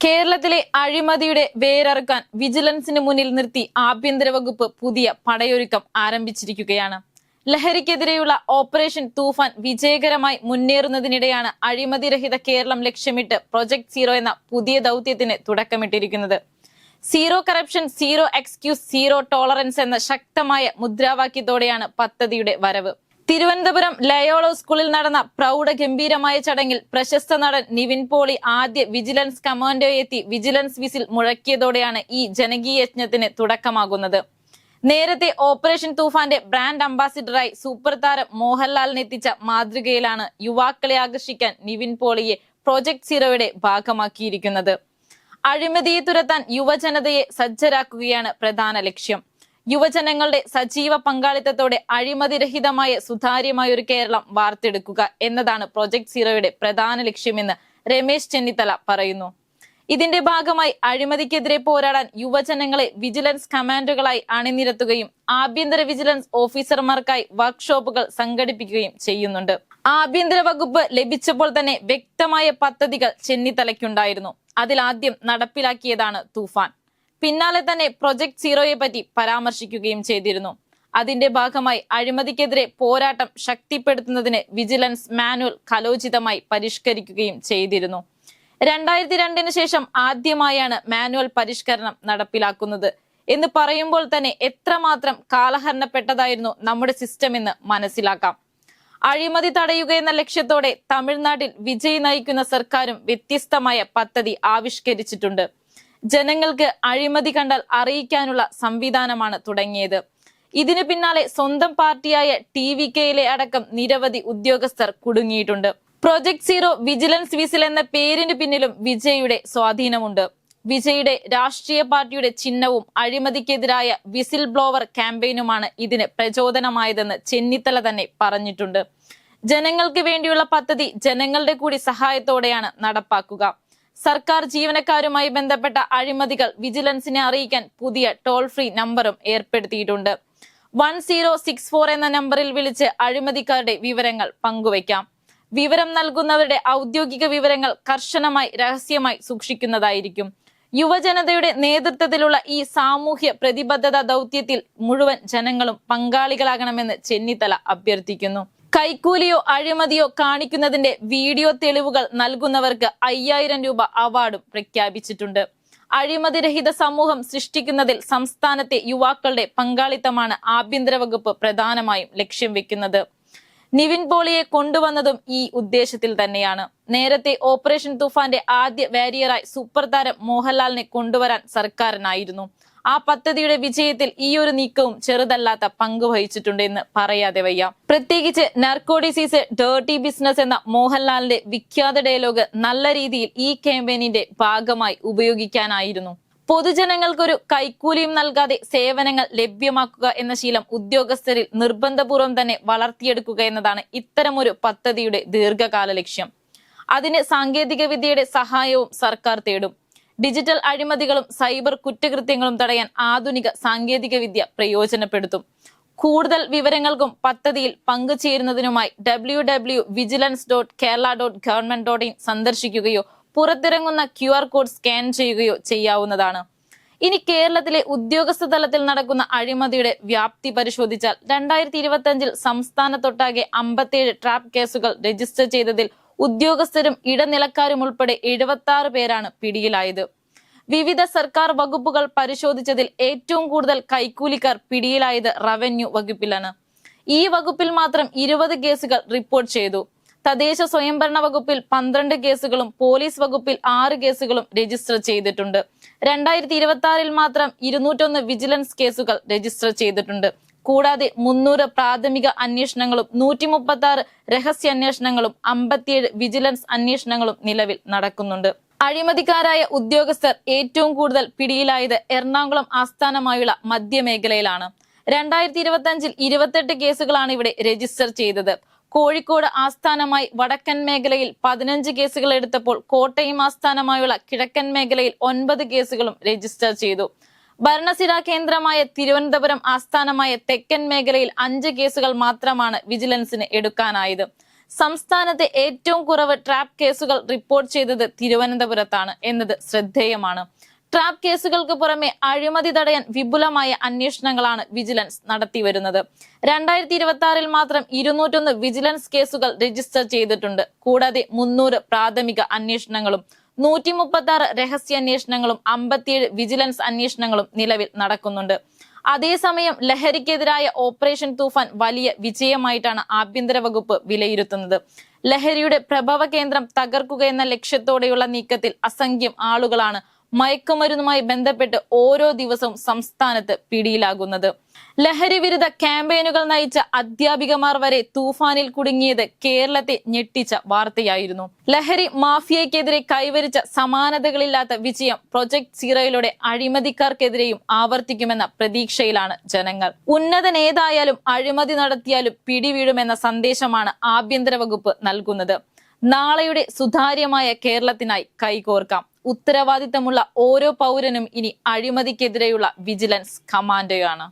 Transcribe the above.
കേരളത്തിലെ അഴിമതിയുടെ വേരറുക്കാൻ വിജിലൻസിന് മുന്നിൽ നിർത്തി ആഭ്യന്തര വകുപ്പ് പുതിയ പടയൊരുക്കം ആരംഭിച്ചിരിക്കുകയാണ്. ലഹരിക്കെതിരെയുള്ള ഓപ്പറേഷൻ തൂഫാൻ വിജയകരമായി മുന്നേറുന്നതിനിടെയാണ് അഴിമതിരഹിത കേരളം ലക്ഷ്യമിട്ട് പ്രൊജക്ട് സീറോ എന്ന പുതിയ ദൗത്യത്തിന് തുടക്കമിട്ടിരിക്കുന്നത്. Zero corruption, zero excuse, zero tolerance എന്ന ശക്തമായ മുദ്രാവാക്യത്തോടെയാണ് പദ്ധതിയുടെ വരവ്. തിരുവനന്തപുരം ലയോളോ സ്കൂളിൽ നടന്ന പ്രൗഢഗംഭീരമായ ചടങ്ങിൽ പ്രശസ്ത നടൻ നിവിൻ പോളി ആദ്യ വിജിലൻസ് കമാൻഡോ എത്തി വിജിലൻസ് വിസിൽ മുഴക്കിയതോടെയാണ് ഈ ജനകീയ യജ്ഞത്തിന് തുടക്കമാകുന്നത്. നേരത്തെ ഓപ്പറേഷൻ തൂഫാന്റെ ബ്രാൻഡ് അംബാസിഡറായി സൂപ്പർ താരം മോഹൻലാലിനെ എത്തിച്ച മാതൃകയിലാണ് യുവാക്കളെ ആകർഷിക്കാൻ നിവിൻ പോളിയെ പ്രൊജക്ട് സീറോയുടെ ഭാഗമാക്കിയിരിക്കുന്നത്. അഴിമതിയെ തുരത്താൻ യുവജനതയെ സജ്ജരാക്കുകയാണ് പ്രധാന ലക്ഷ്യം. യുവജനങ്ങളുടെ സജീവ പങ്കാളിത്തത്തോടെ അഴിമതിരഹിതമായ സുതാര്യമായ ഒരു കേരളം വാർത്തെടുക്കുക എന്നതാണ് പ്രൊജക്ട് സീറോയുടെ പ്രധാന ലക്ഷ്യമെന്ന് രമേശ് ചെന്നിത്തല പറയുന്നു. ഇതിന്റെ ഭാഗമായി അഴിമതിക്കെതിരെ പോരാടാൻ യുവജനങ്ങളെ വിജിലൻസ് കമാൻഡോകളായി അണിനിരത്തുകയും ആഭ്യന്തര വിജിലൻസ് ഓഫീസർമാർക്കായി വർക്ക്ഷോപ്പുകൾ സംഘടിപ്പിക്കുകയും ചെയ്യുന്നുണ്ട്. ആഭ്യന്തര വകുപ്പ് ലഭിച്ചപ്പോൾ തന്നെ വ്യക്തമായ പദ്ധതികൾ ചെന്നിത്തലയ്ക്കുണ്ടായിരുന്നു. അതിലാദ്യം നടപ്പിലാക്കിയതാണ് തൂഫാൻ. പിന്നാലെ തന്നെ പ്രൊജക്ട് സീറോയെ പറ്റി പരാമർശിക്കുകയും ചെയ്തിരുന്നു. അതിന്റെ ഭാഗമായി അഴിമതിക്കെതിരെ പോരാട്ടം ശക്തിപ്പെടുത്തുന്നതിന് വിജിലൻസ് മാനുവൽ കാലോചിതമായി പരിഷ്കരിക്കുകയും ചെയ്തിരുന്നു. 2002 ശേഷം ആദ്യമായാണ് മാനുവൽ പരിഷ്കരണം നടപ്പിലാക്കുന്നത് എന്ന് പറയുമ്പോൾ തന്നെ എത്രമാത്രം കാലഹരണപ്പെട്ടതായിരുന്നു നമ്മുടെ സിസ്റ്റം എന്ന് മനസ്സിലാക്കാം. അഴിമതി തടയുക എന്ന ലക്ഷ്യത്തോടെ തമിഴ്നാട്ടിൽ വിജയ് നയിക്കുന്ന സർക്കാരും വ്യത്യസ്തമായ പദ്ധതി ആവിഷ്കരിച്ചിട്ടുണ്ട്. ജനങ്ങൾക്ക് അഴിമതി കണ്ടാൽ അറിയിക്കാനുള്ള സംവിധാനമാണ് തുടങ്ങിയത്. ഇതിനു പിന്നാലെ സ്വന്തം പാർട്ടിയായ TVKയിലെ അടക്കം നിരവധി ഉദ്യോഗസ്ഥർ കുടുങ്ങിയിട്ടുണ്ട്. പ്രൊജക്ട് സീറോ വിജിലൻസ് വിസിൽ എന്ന പേരിന് പിന്നിലും വിജയുടെ സ്വാധീനമുണ്ട്. വിജയുടെ രാഷ്ട്രീയ പാർട്ടിയുടെ ചിഹ്നവും അഴിമതിക്കെതിരായ വിസിൽ ബ്ലോവർ ക്യാമ്പയിനുമാണ് ഇതിന് പ്രചോദനമായതെന്ന് ചെന്നിത്തല തന്നെ പറഞ്ഞിട്ടുണ്ട്. ജനങ്ങൾക്ക് വേണ്ടിയുള്ള പദ്ധതി ജനങ്ങളുടെ കൂടി സഹായത്തോടെയാണ് നടപ്പാക്കുക. സർക്കാർ ജീവനക്കാരുമായി ബന്ധപ്പെട്ട അഴിമതികൾ വിജിലൻസിനെ അറിയിക്കാൻ പുതിയ ടോൾ ഫ്രീ നമ്പറും ഏർപ്പെടുത്തിയിട്ടുണ്ട്. 1064 എന്ന നമ്പറിൽ വിളിച്ച് അഴിമതിക്കാരുടെ വിവരങ്ങൾ പങ്കുവയ്ക്കാം. വിവരം നൽകുന്നവരുടെ ഔദ്യോഗിക വിവരങ്ങൾ കർശനമായി രഹസ്യമായി സൂക്ഷിക്കുന്നതായിരിക്കും. യുവജനതയുടെ നേതൃത്വത്തിലുള്ള ഈ സാമൂഹ്യ പ്രതിബദ്ധത ദൗത്യത്തിൽ മുഴുവൻ ജനങ്ങളും പങ്കാളികളാകണമെന്ന് ചെന്നിത്തല അഭ്യർത്ഥിക്കുന്നു. കൈക്കൂലിയോ അഴിമതിയോ കാണിക്കുന്നതിന്റെ വീഡിയോ തെളിവുകൾ നൽകുന്നവർക്ക് 5000 രൂപ അവാർഡും പ്രഖ്യാപിച്ചിട്ടുണ്ട്. അഴിമതിരഹിത സമൂഹം സൃഷ്ടിക്കുന്നതിൽ സംസ്ഥാനത്തെ യുവാക്കളുടെ പങ്കാളിത്തമാണ് ആഭ്യന്തര വകുപ്പ് പ്രധാനമായും ലക്ഷ്യം വെക്കുന്നത്. നിവിൻ പോളിയെ കൊണ്ടുവന്നതും ഈ ഉദ്ദേശത്തിൽ തന്നെയാണ്. നേരത്തെ ഓപ്പറേഷൻ തൂഫാന്റെ ആദ്യ വാരിയറായി സൂപ്പർ താരം മോഹൻലാലിനെ കൊണ്ടുവരാൻ സർക്കാരിനായിരുന്നു. ആ പദ്ധതിയുടെ വിജയത്തിൽ ഈ ഒരു നീക്കവും ചെറുതല്ലാത്ത പങ്ക് വഹിച്ചിട്ടുണ്ട് എന്ന് പറയാതെ വയ്യ. പ്രത്യേകിച്ച് നാർക്കോ ഡിസീസ് ഡേർട്ടി ബിസിനസ് എന്ന മോഹൻലാലിന്റെ വിഖ്യാത ഡയലോഗ് നല്ല രീതിയിൽ ഈ ക്യാമ്പയിനിന്റെ ഭാഗമായി ഉപയോഗിക്കാനായിരുന്നു. പൊതുജനങ്ങൾക്കൊരു കൈക്കൂലിയും നൽകാതെ സേവനങ്ങൾ ലഭ്യമാക്കുക എന്ന ശീലം ഉദ്യോഗസ്ഥരിൽ നിർബന്ധപൂർവ്വം തന്നെ വളർത്തിയെടുക്കുക എന്നതാണ് ഇത്തരമൊരു പദ്ധതിയുടെ ദീർഘകാല ലക്ഷ്യം. അതിന് സാങ്കേതിക വിദ്യയുടെ സഹായവും സർക്കാർ തേടും. ഡിജിറ്റൽ അഴിമതികളും സൈബർ കുറ്റകൃത്യങ്ങളും തടയാൻ ആധുനിക സാങ്കേതിക വിദ്യ പ്രയോജനപ്പെടുത്തും. കൂടുതൽ വിവരങ്ങൾക്കും പദ്ധതിയിൽ പങ്കുചേരുന്നതിനുമായി www.vigilance.kerala.government.in സന്ദർശിക്കുകയോ പുറത്തിറങ്ങുന്ന QR കോഡ് സ്കാൻ ചെയ്യുകയോ ചെയ്യാവുന്നതാണ്. ഇനി കേരളത്തിലെ ഉദ്യോഗസ്ഥ തലത്തിൽ നടക്കുന്ന അഴിമതിയുടെ വ്യാപ്തി പരിശോധിച്ചാൽ 2025 സംസ്ഥാനത്തൊട്ടാകെ 57 ട്രാപ്പ് കേസുകൾ രജിസ്റ്റർ ചെയ്തതിൽ ഉദ്യോഗസ്ഥരും ഇടനിലക്കാരും ഉൾപ്പെടെ 76 പേരാണ് പിടിയിലായത്. വിവിധ സർക്കാർ വകുപ്പുകൾ പരിശോധിച്ചതിൽ ഏറ്റവും കൂടുതൽ കൈക്കൂലിക്കാർ പിടിയിലായത് റവന്യൂ വകുപ്പിലാണ്. ഈ വകുപ്പിൽ മാത്രം 20 കേസുകൾ റിപ്പോർട്ട് ചെയ്തു. തദ്ദേശ സ്വയംഭരണ വകുപ്പിൽ 12 കേസുകളും പോലീസ് വകുപ്പിൽ 6 കേസുകളും രജിസ്റ്റർ ചെയ്തിട്ടുണ്ട്. 2026 മാത്രം 201 വിജിലൻസ് കേസുകൾ രജിസ്റ്റർ ചെയ്തിട്ടുണ്ട്. കൂടാതെ 300 പ്രാഥമിക അന്വേഷണങ്ങളും 136 രഹസ്യാന്വേഷണങ്ങളും 57 വിജിലൻസ് അന്വേഷണങ്ങളും നിലവിൽ നടക്കുന്നുണ്ട്. അഴിമതിക്കാരായ ഉദ്യോഗസ്ഥർ ഏറ്റവും കൂടുതൽ പിടിയിലായത് എറണാകുളം ആസ്ഥാനമായുള്ള മധ്യമേഖലയിലാണ്. 2025 28 കേസുകളാണ് ഇവിടെ രജിസ്റ്റർ ചെയ്തത്. കോഴിക്കോട് ആസ്ഥാനമായി വടക്കൻ മേഖലയിൽ 15 കേസുകൾ എടുത്തപ്പോൾ കോട്ടയം ആസ്ഥാനമായുള്ള കിഴക്കൻ മേഖലയിൽ 9 കേസുകളും രജിസ്റ്റർ ചെയ്തു. ഭരണസിരാ കേന്ദ്രമായ തിരുവനന്തപുരം ആസ്ഥാനമായ തെക്കൻ മേഖലയിൽ 5 കേസുകൾ മാത്രമാണ് വിജിലൻസിന് എടുക്കാനായത്. സംസ്ഥാനത്തെ ഏറ്റവും കുറവ് ട്രാപ്പ് കേസുകൾ റിപ്പോർട്ട് ചെയ്തത് തിരുവനന്തപുരത്താണ് എന്നത് ശ്രദ്ധേയമാണ്. ട്രാപ്പ് കേസുകൾക്ക് പുറമെ അഴിമതി തടയാൻ വിപുലമായ അന്വേഷണങ്ങളാണ് വിജിലൻസ് നടത്തിവരുന്നത്. 2026-ൽ മാത്രം 201 വിജിലൻസ് കേസുകൾ രജിസ്റ്റർ ചെയ്തിട്ടുണ്ട്. കൂടാതെ 300 പ്രാഥമിക അന്വേഷണങ്ങളും 136 രഹസ്യാന്വേഷണങ്ങളും 57 വിജിലൻസ് അന്വേഷണങ്ങളും നിലവിൽ നടക്കുന്നുണ്ട്. അതേസമയം ലഹരിക്കെതിരായ ഓപ്പറേഷൻ തൂഫാൻ വലിയ വിജയമായിട്ടാണ് ആഭ്യന്തര വകുപ്പ് വിലയിരുത്തുന്നത്. ലഹരിയുടെ പ്രഭവ കേന്ദ്രം തകർക്കുക എന്ന ലക്ഷ്യത്തോടെയുള്ള നീക്കത്തിൽ അസംഖ്യം ആളുകളാണ് മയക്കുമരുന്നുമായി ബന്ധപ്പെട്ട് ഓരോ ദിവസവും സംസ്ഥാനത്ത് പിടിയിലാകുന്നത്. ലഹരി വിരുദ്ധ ക്യാമ്പയിനുകൾ നയിച്ച അധ്യാപികമാർ വരെ തൂഫാനിൽ കുടുങ്ങിയത് കേരളത്തെ ഞെട്ടിച്ച വാർത്തയായിരുന്നു. ലഹരി മാഫിയയ്ക്കെതിരെ കൈവരിച്ച സമാനതകളില്ലാത്ത വിജയം പ്രൊജക്ട് സീറോയിലൂടെ അഴിമതിക്കാർക്കെതിരെയും ആവർത്തിക്കുമെന്ന പ്രതീക്ഷയിലാണ് ജനങ്ങൾ. ഉന്നതനേതായാലും അഴിമതി നടത്തിയാലും പിടിവീഴുമെന്ന സന്ദേശമാണ് ആഭ്യന്തര വകുപ്പ് നൽകുന്നത്. നാളെയുടെ സുതാര്യമായ കേരളത്തിനായി കൈകോർക്കാം. ഉത്തരവാദിത്തമുള്ള ഓരോ പൗരനും ഇനി അഴിമതിക്കെതിരെയുള്ള വിജിലൻസ് കമാൻഡോയാണ്.